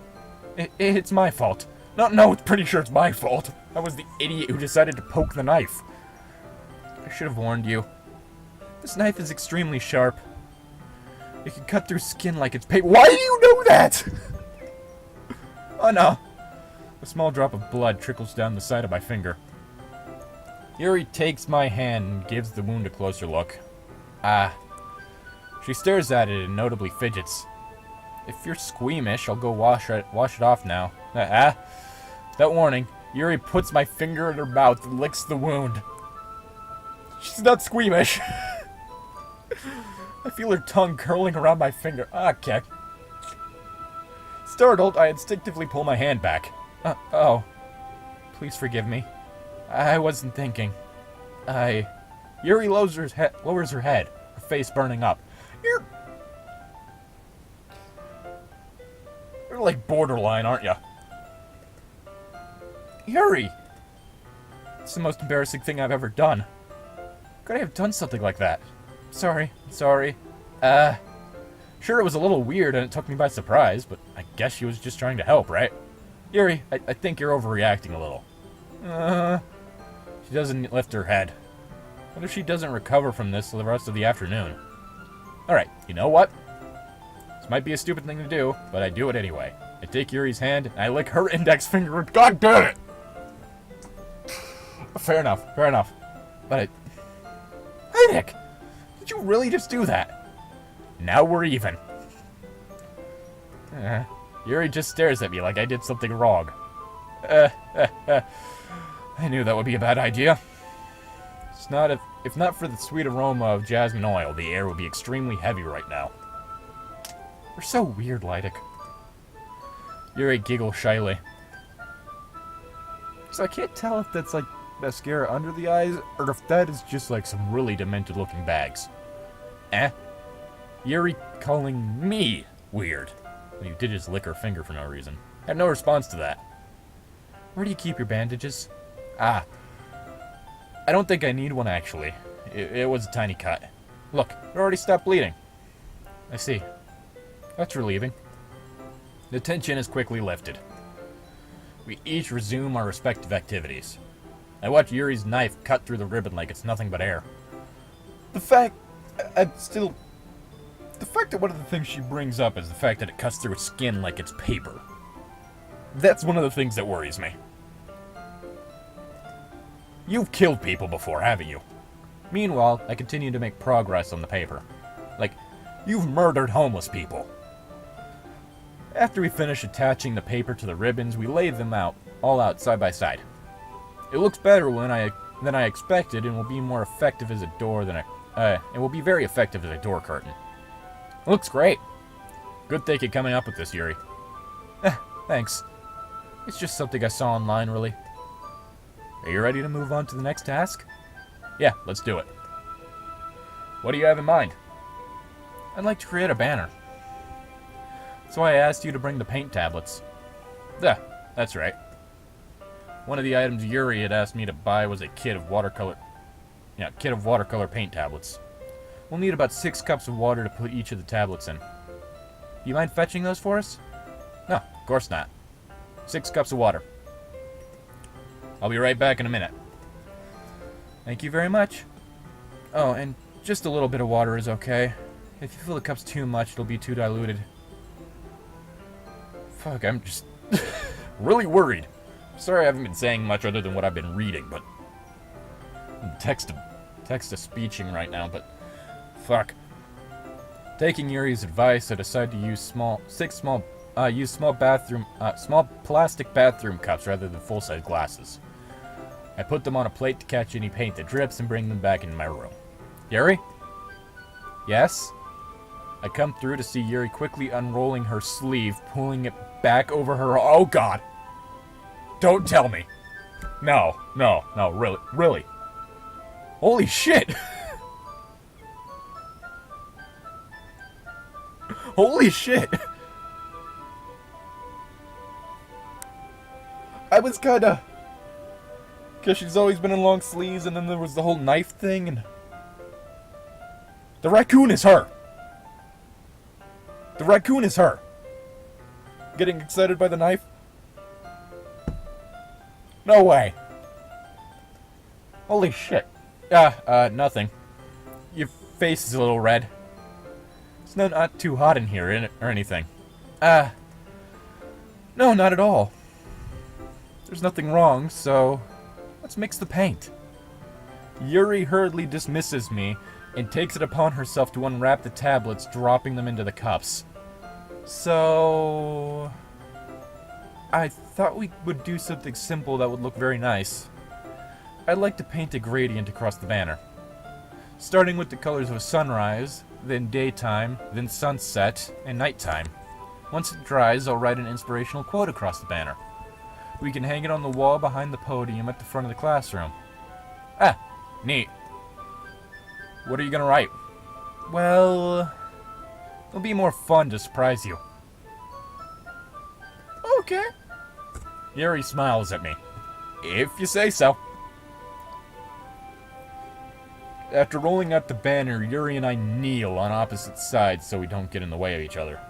It's my fault. No, it's pretty sure it's my fault. I was the idiot who decided to poke the knife. I should have warned you. This knife is extremely sharp. It can cut through skin like it's paper. Why do you know that? Oh no. A small drop of blood trickles down the side of my finger. Yuri takes my hand and gives the wound a closer look. She stares at it and notably fidgets. If you're squeamish, I'll go wash it off now. Without warning, Yuri puts my finger in her mouth and licks the wound. She's not squeamish. I feel her tongue curling around my finger. Okay. Startled, I instinctively pull my hand back. Oh. Please forgive me. I wasn't thinking. Yuri lowers her head, her face burning up. You're like borderline, aren't you? Yuri! It's the most embarrassing thing I've ever done. Could I have done something like that? Sorry. Sure, it was a little weird and it took me by surprise, but I guess she was just trying to help, right? Yuri, I think you're overreacting a little. She doesn't lift her head. What if she doesn't recover from this for the rest of the afternoon? Alright, you know what? This might be a stupid thing to do, but I do it anyway. I take Yuri's hand, and I lick her index finger, and God damn it! Fair enough. But Lydic! Did you really just do that? Now we're even. Yuri just stares at me like I did something wrong. I knew that would be a bad idea. If not for the sweet aroma of jasmine oil, the air would be extremely heavy right now. You're so weird, Lydic. Yuri giggles shyly. So I can't tell if that's like mascara under the eyes, or if that is just like some really demented looking bags. Yuri calling me weird. Well, you did just lick her finger for no reason. I had no response to that. Where do you keep your bandages? I don't think I need one, actually. It was a tiny cut. Look, it already stopped bleeding. I see. That's relieving. The tension is quickly lifted. We each resume our respective activities. I watch Yuri's knife cut through the ribbon like it's nothing but air. The fact that one of the things she brings up is the fact that it cuts through skin like it's paper. That's one of the things that worries me. You've killed people before, haven't you? Meanwhile, I continue to make progress on the paper. Like, you've murdered homeless people. After we finish attaching the paper to the ribbons, we lay them all out side by side. It looks better than I expected, and will be more effective as a door it will be very effective as a door curtain. It looks great. Good thinking coming up with this, Yuri. Thanks. It's just something I saw online, really. Are you ready to move on to the next task? Yeah, let's do it. What do you have in mind? I'd like to create a banner. That's why I asked you to bring the paint tablets. Yeah, that's right. One of the items Yuri had asked me to buy was a kit of watercolor paint tablets. We'll need about 6 cups of water to put each of the tablets in. Do you mind fetching those for us? No, of course not. 6 cups of water. I'll be right back in a minute. Thank you very much. Oh, and just a little bit of water is okay. If you fill the cups too much, it'll be too diluted. Fuck, I'm just really worried. Sorry I haven't been saying much other than what I've been reading, but I'm text-to-speeching right now, but fuck. Taking Yuri's advice, I decide to use small plastic bathroom cups rather than full-size glasses. I put them on a plate to catch any paint that drips and bring them back into my room. Yuri? Yes? I come through to see Yuri quickly unrolling her sleeve, pulling it back over her. Oh god! Don't tell me! No, really, really. Holy shit! Holy shit! I was kinda... Because she's always been in long sleeves, and then there was the whole knife thing, and... The raccoon is her! The raccoon is her! Getting excited by the knife? No way! Holy shit. Nothing. Your face is a little red. It's not too hot in here, or anything. No, not at all. There's nothing wrong, so let's mix the paint. Yuri hurriedly dismisses me and takes it upon herself to unwrap the tablets, dropping them into the cups. So... I thought we would do something simple that would look very nice. I'd like to paint a gradient across the banner. Starting with the colors of sunrise, then daytime, then sunset, and nighttime. Once it dries, I'll write an inspirational quote across the banner. We can hang it on the wall behind the podium at the front of the classroom. Ah, neat. What are you gonna write? Well, it'll be more fun to surprise you. Okay. Yuri smiles at me. If you say so. After rolling out the banner, Yuri and I kneel on opposite sides so we don't get in the way of each other.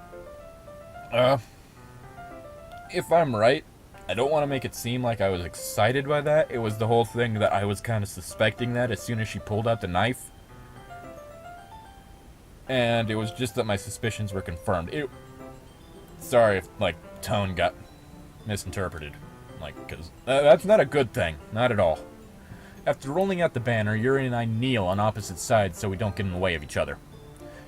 If I'm right, I don't want to make it seem like I was excited by that. It was the whole thing that I was kind of suspecting that as soon as she pulled out the knife. And it was just that my suspicions were confirmed. Sorry if, tone got misinterpreted. Because that's not a good thing. Not at all. After rolling out the banner, Yuri and I kneel on opposite sides so we don't get in the way of each other.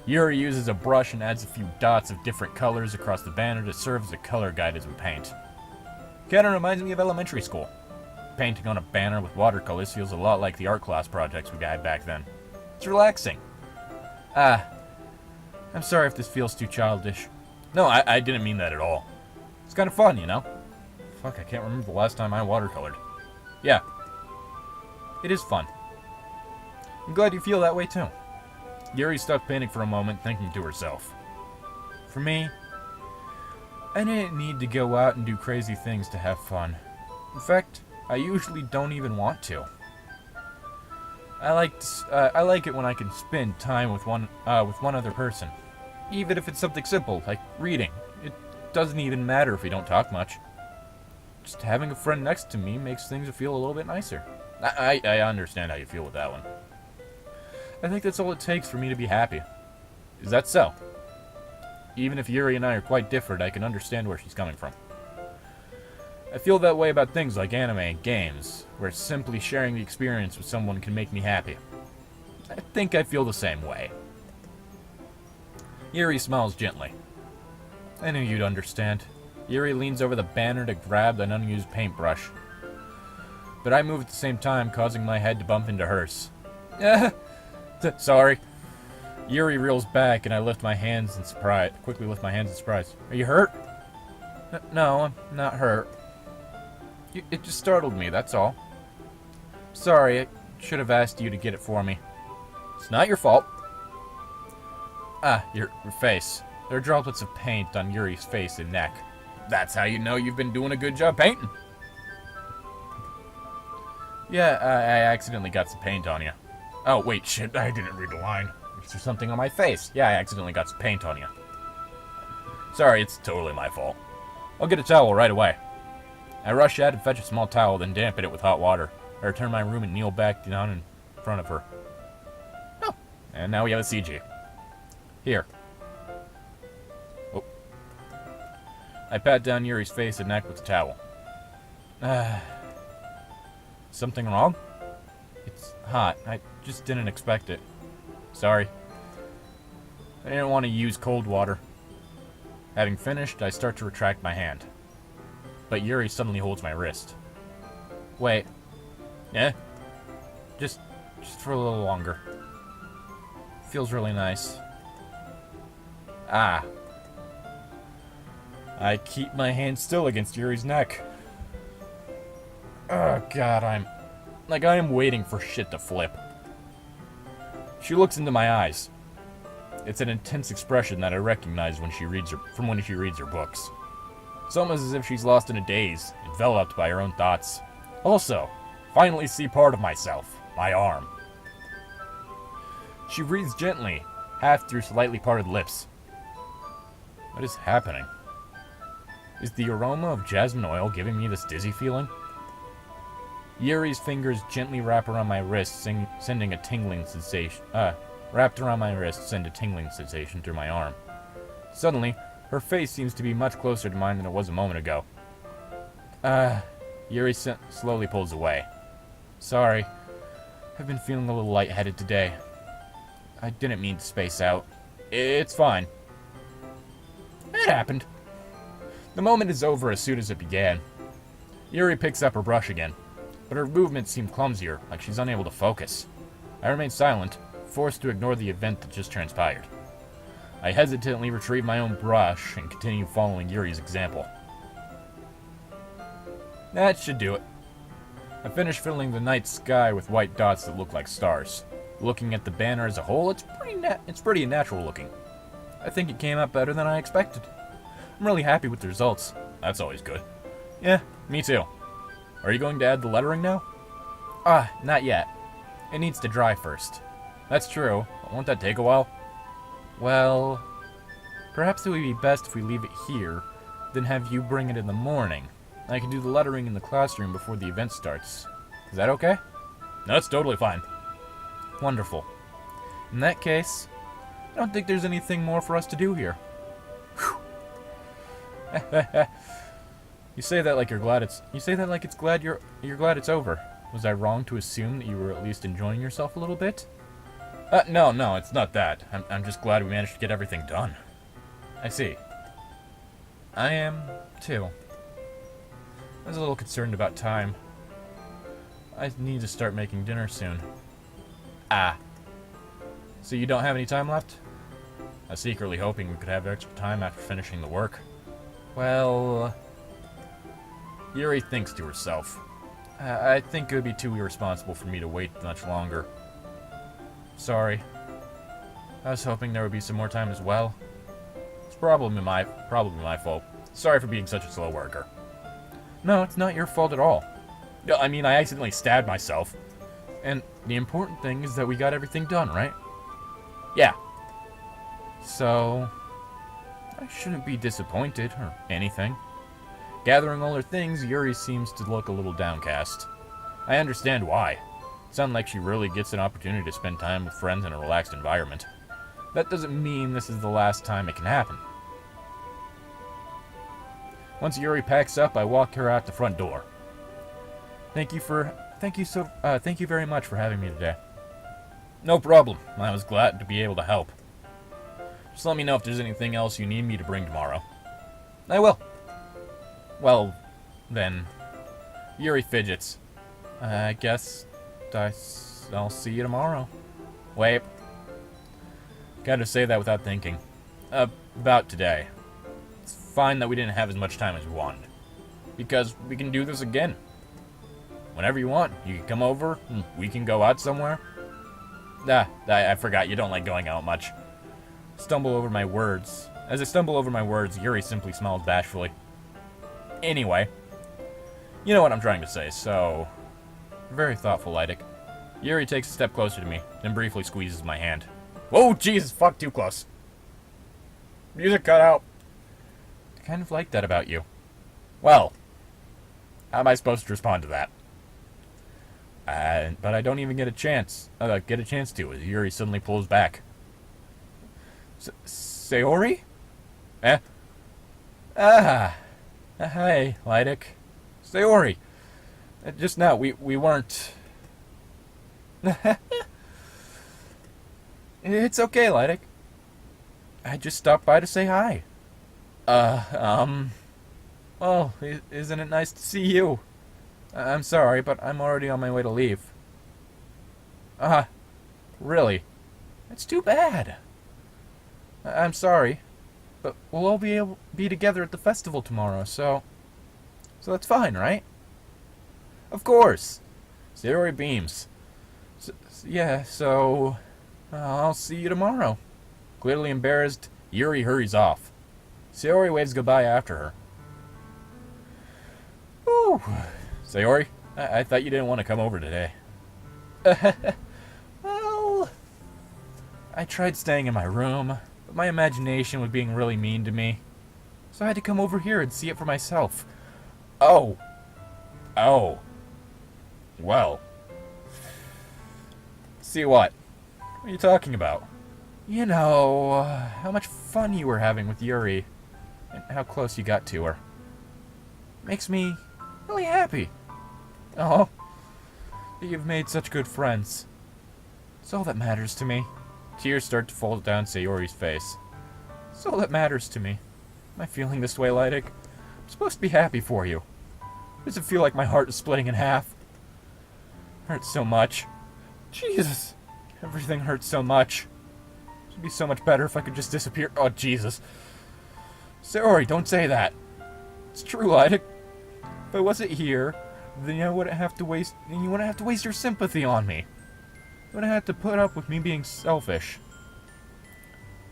Yuri uses a brush and adds a few dots of different colors across the banner to serve as a color guide as we paint. Kinda reminds me of elementary school. Painting on a banner with watercolors feels a lot like the art class projects we had back then. It's relaxing. I'm sorry if this feels too childish. No, I didn't mean that at all. It's kind of fun, you know? Fuck, I can't remember the last time I watercolored. Yeah. It is fun. I'm glad you feel that way too. Yuri stopped painting for a moment, thinking to herself. For me, I didn't need to go out and do crazy things to have fun. In fact, I usually don't even want to. I like it when I can spend time with one other person, even if it's something simple like reading. It doesn't even matter if we don't talk much. Just having a friend next to me makes things feel a little bit nicer. I understand how you feel with that one. I think that's all it takes for me to be happy. Is that so? Even if Yuri and I are quite different, I can understand where she's coming from. I feel that way about things like anime and games, where simply sharing the experience with someone can make me happy. I think I feel the same way. Yuri smiles gently. I knew you'd understand. Yuri leans over the banner to grab an unused paintbrush. But I move at the same time, causing my head to bump into hers. Sorry. Yuri reels back, and I lift my hands in surprise. Quickly lift my hands in surprise. Are you hurt? No, I'm not hurt. It just startled me, that's all. Sorry, I should have asked you to get it for me. It's not your fault. Your face. There are droplets of paint on Yuri's face and neck. That's how you know you've been doing a good job painting. Yeah, I accidentally got some paint on you. Oh, wait, shit, I didn't read the line. Is there something on my face? Yeah, I accidentally got some paint on you. Sorry, it's totally my fault. I'll get a towel right away. I rush out and fetch a small towel, then dampen it with hot water. I return to my room and kneel back down in front of her. Oh, and now we have a CG. Here. Oh. I pat down Yuri's face and neck with the towel. Something wrong? It's hot. I just didn't expect it. Sorry. I didn't want to use cold water. Having finished, I start to retract my hand. But Yuri suddenly holds my wrist. Wait. Yeah? Just for a little longer. Feels really nice. Ah. I keep my hand still against Yuri's neck. Oh god, I am waiting for shit to flip. She looks into my eyes. It's an intense expression that I recognize when she reads her books. It's almost as if she's lost in a daze, enveloped by her own thoughts. Also, finally see part of myself, my arm. She breathes gently, half through slightly parted lips. What is happening? Is the aroma of jasmine oil giving me this dizzy feeling? Yuri's fingers gently wrap around my wrist, sending a tingling sensation. Wrapped around my wrist, send a tingling sensation through my arm. Suddenly, her face seems to be much closer to mine than it was a moment ago. Yuri slowly pulls away. Sorry, I've been feeling a little lightheaded today. I didn't mean to space out. It's fine. It happened. The moment is over as soon as it began. Yuri picks up her brush again, but her movements seem clumsier, like she's unable to focus. I remain silent, forced to ignore the event that just transpired. I hesitantly retrieve my own brush and continue following Yuri's example. That should do it. I finish filling the night sky with white dots that look like stars. Looking at the banner as a whole, it's pretty natural looking. I think it came out better than I expected. I'm really happy with the results. That's always good. Yeah, me too. Are you going to add the lettering now? Not yet. It needs to dry first. That's true. Won't that take a while? Well, perhaps it would be best if we leave it here, then have you bring it in the morning. I can do the lettering in the classroom before the event starts. Is that okay? That's totally fine. Wonderful. In that case, I don't think there's anything more for us to do here. You say that like you're glad you're glad it's over. Was I wrong to assume that you were at least enjoying yourself a little bit? No, it's not that. I'm just glad we managed to get everything done. I see. I am, too. I was a little concerned about time. I need to start making dinner soon. So you don't have any time left? I was secretly hoping we could have extra time after finishing the work. Well... Yuri thinks to herself. I think it would be too irresponsible for me to wait much longer. Sorry. I was hoping there would be some more time as well. It's probably my fault. Sorry for being such a slow worker. No, it's not your fault at all. I mean, I accidentally stabbed myself. And the important thing is that we got everything done, right? Yeah. So... I shouldn't be disappointed or anything. Gathering all her things, Yuri seems to look a little downcast. I understand why. It sounds like she really gets an opportunity to spend time with friends in a relaxed environment. That doesn't mean this is the last time it can happen. Once Yuri packs up, I walk her out the front door. Thank you very much for having me today. No problem. I was glad to be able to help. Just let me know if there's anything else you need me to bring tomorrow. I will. Well, then. Yuri fidgets. I guess I'll see you tomorrow. Wait. Gotta say that without thinking. About today. It's fine that we didn't have as much time as we wanted. Because we can do this again. Whenever you want. You can come over, and we can go out somewhere. I forgot, you don't like going out much. Stumble over my words. As I stumble over my words, Yuri simply smiles bashfully. Anyway. You know what I'm trying to say, so... Very thoughtful, Lydic. Yuri takes a step closer to me, then briefly squeezes my hand. Whoa, Jesus, fuck, too close. Music cut out. I kind of like that about you. Well, how am I supposed to respond to that? But I don't even get a chance to, as Yuri suddenly pulls back. Sayori? Hi, Lydic. Sayori. Just now, we weren't... It's okay, Lydic. I just stopped by to say hi. Well, isn't it nice to see you? I'm sorry, but I'm already on my way to leave. Really? That's too bad. I'm sorry. But we'll all be together at the festival tomorrow, so that's fine, right? Of course! Sayori beams. So I'll see you tomorrow. Clearly embarrassed, Yuri hurries off. Sayori waves goodbye after her. Whew. Sayori, I thought you didn't want to come over today. Well, I tried staying in my room, but my imagination was being really mean to me. So I had to come over here and see it for myself. Oh. Well. See what? What are you talking about? You know, how much fun you were having with Yuri, and how close you got to her. Makes me really happy. Oh, that you've made such good friends. It's all that matters to me. Tears start to fall down Sayori's face. It's all that matters to me. Am I feeling this way, Lydic? I'm supposed to be happy for you. Does it feel like my heart is splitting in half? Hurts so much. Jesus. Everything hurts so much. It'd be so much better if I could just disappear. Oh, Jesus. Sayori, don't say that. It's true, Lydic. If I wasn't here, then you wouldn't have to waste your sympathy on me. You wouldn't have to put up with me being selfish.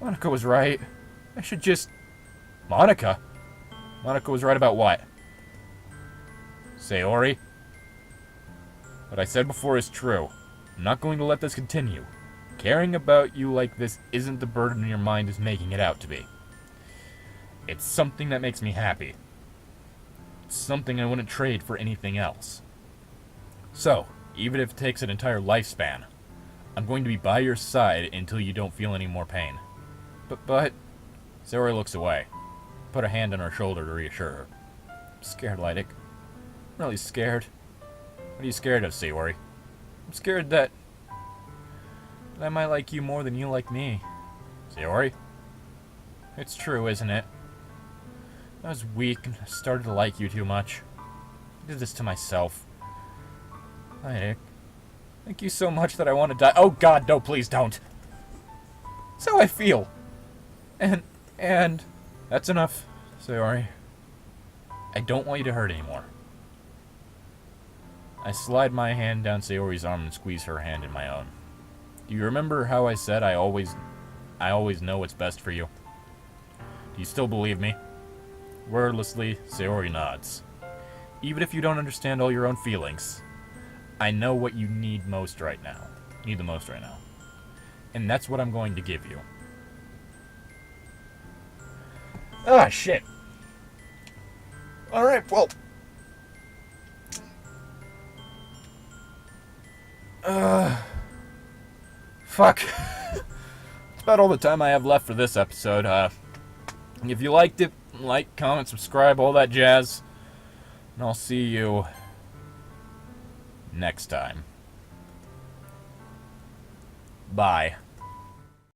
Monica was right. I should just... Monica? Monica was right about what? Sayori? What I said before is true. I'm not going to let this continue. Caring about you like this isn't the burden your mind is making it out to be. It's something that makes me happy. It's something I wouldn't trade for anything else. So, even if it takes an entire lifespan, I'm going to be by your side until you don't feel any more pain. But... Sayori looks away. Put a hand on her shoulder to reassure her. I'm scared, Lydic. I'm really scared. What are you scared of, Sayori? I'm scared that I might like you more than you like me. Sayori? It's true, isn't it? I was weak and started to like you too much. I did this to myself. Lydic, thank you so much that I want to die. Oh God, no, please don't. That's how I feel. And that's enough, Sayori. I don't want you to hurt anymore. I slide my hand down Sayori's arm and squeeze her hand in my own. Do you remember how I said I always know what's best for you? Do you still believe me? Wordlessly, Sayori nods. Even if you don't understand all your own feelings, I know what you need most right now. Need the most right now. And that's what I'm going to give you. Ah, shit. Alright, well... Fuck. That's about all the time I have left for this episode. If you liked it, like, comment, subscribe, all that jazz. And I'll see you next time. Bye.